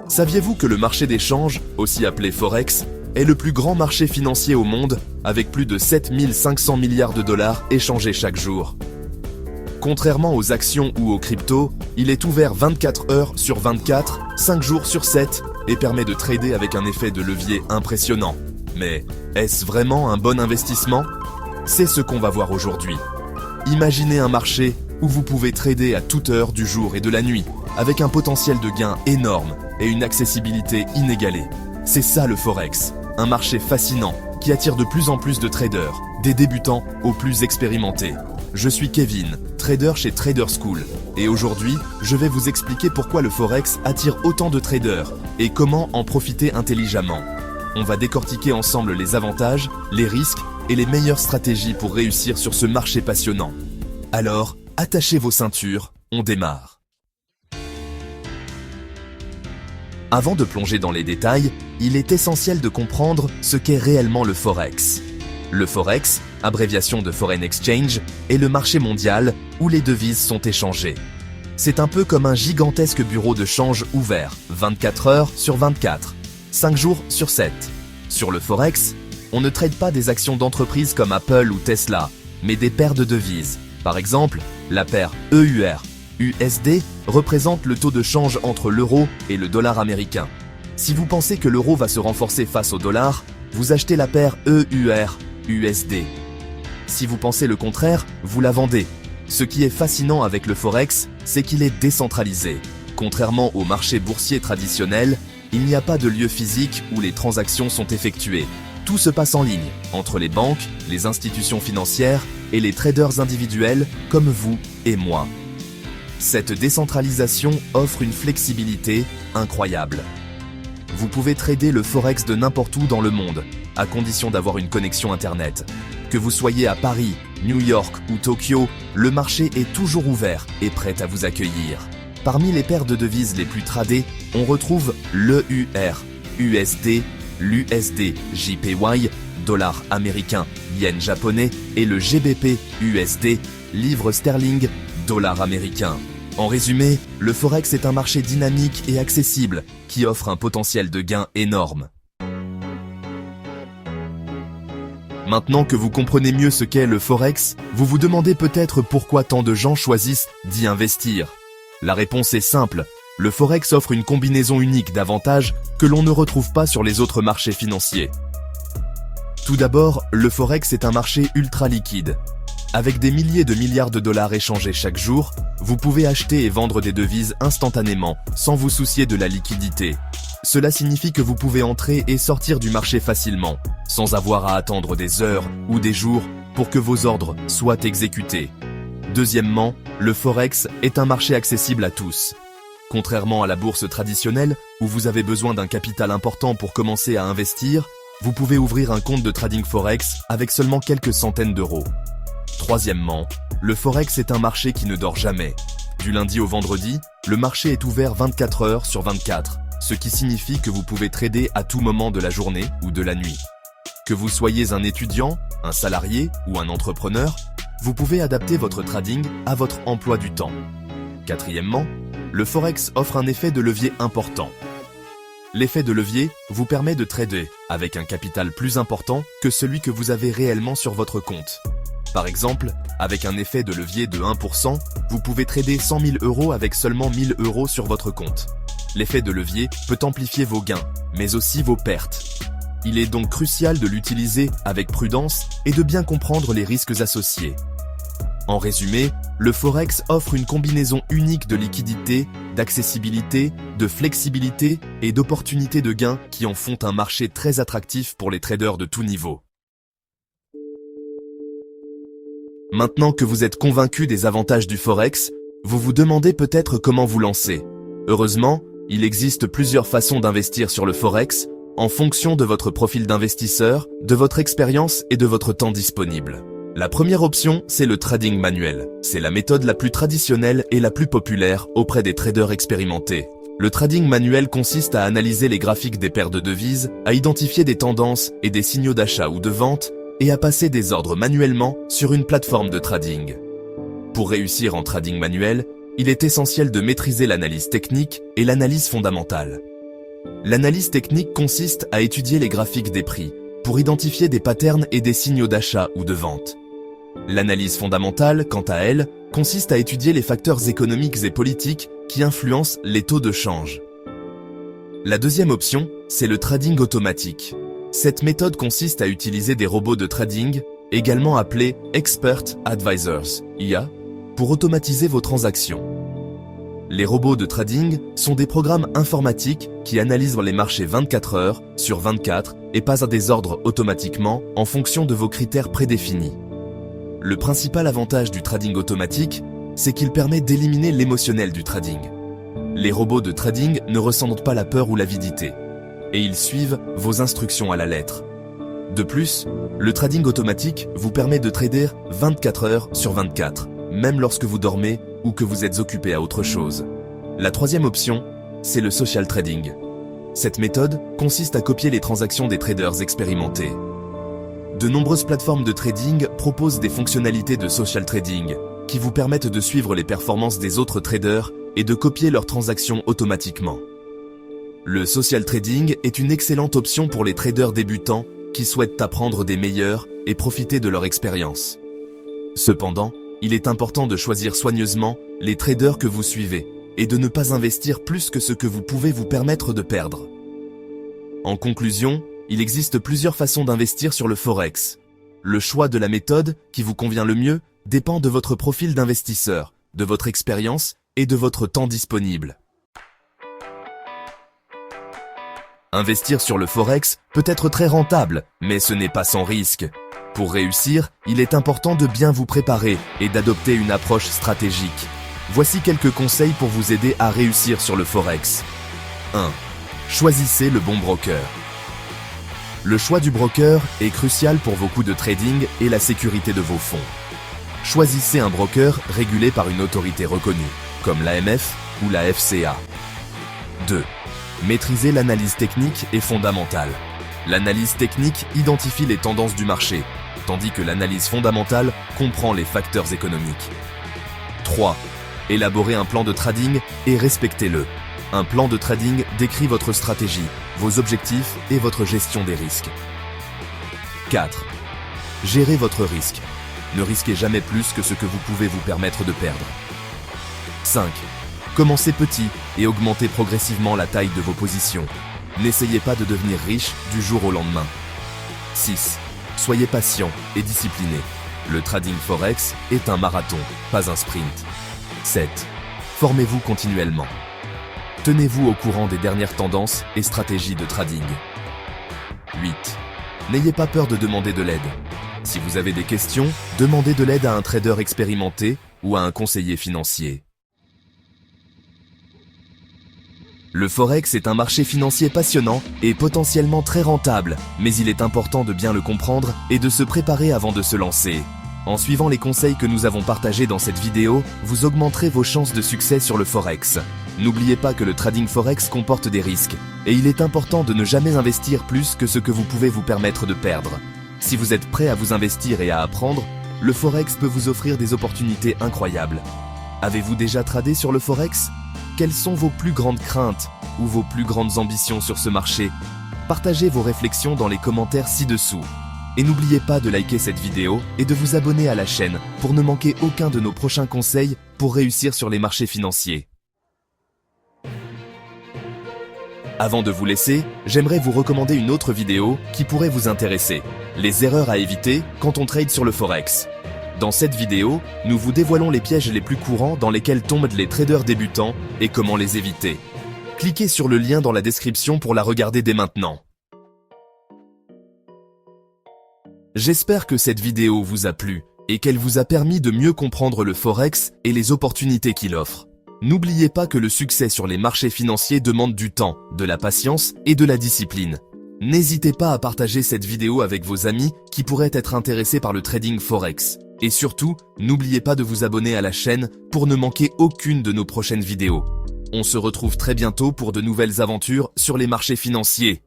Saviez-vous que le marché des changes, aussi appelé Forex, est le plus grand marché financier au monde, avec plus de 7 500 milliards de dollars échangés chaque jour? Contrairement aux actions ou aux cryptos, il est ouvert 24 heures sur 24, 5 jours sur 7, et permet de trader avec un effet de levier impressionnant. Mais est-ce vraiment un bon investissement? C'est ce qu'on va voir aujourd'hui. Imaginez un marché où vous pouvez trader à toute heure du jour et de la nuit, avec un potentiel de gain énorme et une accessibilité inégalée. C'est ça le Forex, un marché fascinant qui attire de plus en plus de traders, des débutants aux plus expérimentés. Je suis Kevin, trader chez Trader School, et aujourd'hui, je vais vous expliquer pourquoi le Forex attire autant de traders et comment en profiter intelligemment. On va décortiquer ensemble les avantages, les risques et les meilleures stratégies pour réussir sur ce marché passionnant. Alors, attachez vos ceintures, on démarre. Avant de plonger dans les détails, il est essentiel de comprendre ce qu'est réellement le Forex. Le Forex, abréviation de Foreign Exchange, est le marché mondial où les devises sont échangées. C'est un peu comme un gigantesque bureau de change ouvert, 24 heures sur 24, 5 jours sur 7. Sur le Forex, on ne trade pas des actions d'entreprises comme Apple ou Tesla, mais des paires de devises. Par exemple, la paire EUR-USD représente le taux de change entre l'euro et le dollar américain. Si vous pensez que l'euro va se renforcer face au dollar, vous achetez la paire EUR-USD. Si vous pensez le contraire, vous la vendez. Ce qui est fascinant avec le Forex, c'est qu'il est décentralisé. Contrairement au marché boursier traditionnel, il n'y a pas de lieu physique où les transactions sont effectuées. Tout se passe en ligne, entre les banques, les institutions financières et les traders individuels comme vous et moi. Cette décentralisation offre une flexibilité incroyable. Vous pouvez trader le Forex de n'importe où dans le monde, à condition d'avoir une connexion Internet. Que vous soyez à Paris, New York ou Tokyo, le marché est toujours ouvert et prêt à vous accueillir. Parmi les paires de devises les plus tradées, on retrouve l'EUR-USD, l'USD JPY, dollar américain, yen japonais et le GBP-USD, livre sterling, dollar américain. En résumé, le Forex est un marché dynamique et accessible qui offre un potentiel de gain énorme. Maintenant que vous comprenez mieux ce qu'est le Forex, vous vous demandez peut-être pourquoi tant de gens choisissent d'y investir. La réponse est simple, le Forex offre une combinaison unique d'avantages que l'on ne retrouve pas sur les autres marchés financiers. Tout d'abord, le Forex est un marché ultra liquide. Avec des milliers de milliards de dollars échangés chaque jour, vous pouvez acheter et vendre des devises instantanément, sans vous soucier de la liquidité. Cela signifie que vous pouvez entrer et sortir du marché facilement, sans avoir à attendre des heures ou des jours pour que vos ordres soient exécutés. Deuxièmement, le Forex est un marché accessible à tous. Contrairement à la bourse traditionnelle, où vous avez besoin d'un capital important pour commencer à investir, vous pouvez ouvrir un compte de trading Forex avec seulement quelques centaines d'euros. Troisièmement, le Forex est un marché qui ne dort jamais. Du lundi au vendredi, le marché est ouvert 24 heures sur 24, ce qui signifie que vous pouvez trader à tout moment de la journée ou de la nuit. Que vous soyez un étudiant, un salarié ou un entrepreneur, vous pouvez adapter votre trading à votre emploi du temps. Quatrièmement, le Forex offre un effet de levier important. L'effet de levier vous permet de trader avec un capital plus important que celui que vous avez réellement sur votre compte. Par exemple, avec un effet de levier de 1%, vous pouvez trader 100 000 € avec seulement 1 000 € sur votre compte. L'effet de levier peut amplifier vos gains, mais aussi vos pertes. Il est donc crucial de l'utiliser avec prudence et de bien comprendre les risques associés. En résumé, le Forex offre une combinaison unique de liquidité, d'accessibilité, de flexibilité et d'opportunités de gains qui en font un marché très attractif pour les traders de tout niveau. Maintenant que vous êtes convaincu des avantages du Forex, vous vous demandez peut-être comment vous lancer. Heureusement, il existe plusieurs façons d'investir sur le Forex, en fonction de votre profil d'investisseur, de votre expérience et de votre temps disponible. La première option, c'est le trading manuel. C'est la méthode la plus traditionnelle et la plus populaire auprès des traders expérimentés. Le trading manuel consiste à analyser les graphiques des paires de devises, à identifier des tendances et des signaux d'achat ou de vente, et à passer des ordres manuellement sur une plateforme de trading. Pour réussir en trading manuel, il est essentiel de maîtriser l'analyse technique et l'analyse fondamentale. L'analyse technique consiste à étudier les graphiques des prix pour identifier des patterns et des signaux d'achat ou de vente. L'analyse fondamentale, quant à elle, consiste à étudier les facteurs économiques et politiques qui influencent les taux de change. La deuxième option, c'est le trading automatique. Cette méthode consiste à utiliser des robots de trading, également appelés Expert Advisors, IA, pour automatiser vos transactions. Les robots de trading sont des programmes informatiques qui analysent les marchés 24 heures sur 24 et passent à des ordres automatiquement en fonction de vos critères prédéfinis. Le principal avantage du trading automatique, c'est qu'il permet d'éliminer l'émotionnel du trading. Les robots de trading ne ressentent pas la peur ou l'avidité, et ils suivent vos instructions à la lettre. De plus, le trading automatique vous permet de trader 24 heures sur 24, même lorsque vous dormez ou que vous êtes occupé à autre chose. La troisième option, c'est le social trading. Cette méthode consiste à copier les transactions des traders expérimentés. De nombreuses plateformes de trading proposent des fonctionnalités de social trading qui vous permettent de suivre les performances des autres traders et de copier leurs transactions automatiquement. Le social trading est une excellente option pour les traders débutants qui souhaitent apprendre des meilleurs et profiter de leur expérience. Cependant, il est important de choisir soigneusement les traders que vous suivez et de ne pas investir plus que ce que vous pouvez vous permettre de perdre. En conclusion, il existe plusieurs façons d'investir sur le Forex. Le choix de la méthode qui vous convient le mieux dépend de votre profil d'investisseur, de votre expérience et de votre temps disponible. Investir sur le Forex peut être très rentable, mais ce n'est pas sans risque. Pour réussir, il est important de bien vous préparer et d'adopter une approche stratégique. Voici quelques conseils pour vous aider à réussir sur le Forex. 1. Choisissez le bon broker. Le choix du broker est crucial pour vos coûts de trading et la sécurité de vos fonds. Choisissez un broker régulé par une autorité reconnue, comme l'AMF ou la FCA. 2. Maîtrisez l'analyse technique et fondamentale. L'analyse technique identifie les tendances du marché, tandis que l'analyse fondamentale comprend les facteurs économiques. 3. Élaborez un plan de trading et respectez-le. Un plan de trading décrit votre stratégie, vos objectifs et votre gestion des risques. 4. Gérez votre risque. Ne risquez jamais plus que ce que vous pouvez vous permettre de perdre. 5. Commencez petit et augmentez progressivement la taille de vos positions. N'essayez pas de devenir riche du jour au lendemain. 6. Soyez patient et discipliné. Le trading Forex est un marathon, pas un sprint. 7. Formez-vous continuellement. Tenez-vous au courant des dernières tendances et stratégies de trading. 8. N'ayez pas peur de demander de l'aide. Si vous avez des questions, demandez de l'aide à un trader expérimenté ou à un conseiller financier. Le Forex est un marché financier passionnant et potentiellement très rentable, mais il est important de bien le comprendre et de se préparer avant de se lancer. En suivant les conseils que nous avons partagés dans cette vidéo, vous augmenterez vos chances de succès sur le Forex. N'oubliez pas que le trading Forex comporte des risques, et il est important de ne jamais investir plus que ce que vous pouvez vous permettre de perdre. Si vous êtes prêt à vous investir et à apprendre, le Forex peut vous offrir des opportunités incroyables. Avez-vous déjà tradé sur le Forex ? Quelles sont vos plus grandes craintes ou vos plus grandes ambitions sur ce marché ? Partagez vos réflexions dans les commentaires ci-dessous. Et n'oubliez pas de liker cette vidéo et de vous abonner à la chaîne pour ne manquer aucun de nos prochains conseils pour réussir sur les marchés financiers. Avant de vous laisser, j'aimerais vous recommander une autre vidéo qui pourrait vous intéresser. Les erreurs à éviter quand on trade sur le Forex. Dans cette vidéo, nous vous dévoilons les pièges les plus courants dans lesquels tombent les traders débutants et comment les éviter. Cliquez sur le lien dans la description pour la regarder dès maintenant. J'espère que cette vidéo vous a plu et qu'elle vous a permis de mieux comprendre le Forex et les opportunités qu'il offre. N'oubliez pas que le succès sur les marchés financiers demande du temps, de la patience et de la discipline. N'hésitez pas à partager cette vidéo avec vos amis qui pourraient être intéressés par le trading Forex. Et surtout, n'oubliez pas de vous abonner à la chaîne pour ne manquer aucune de nos prochaines vidéos. On se retrouve très bientôt pour de nouvelles aventures sur les marchés financiers.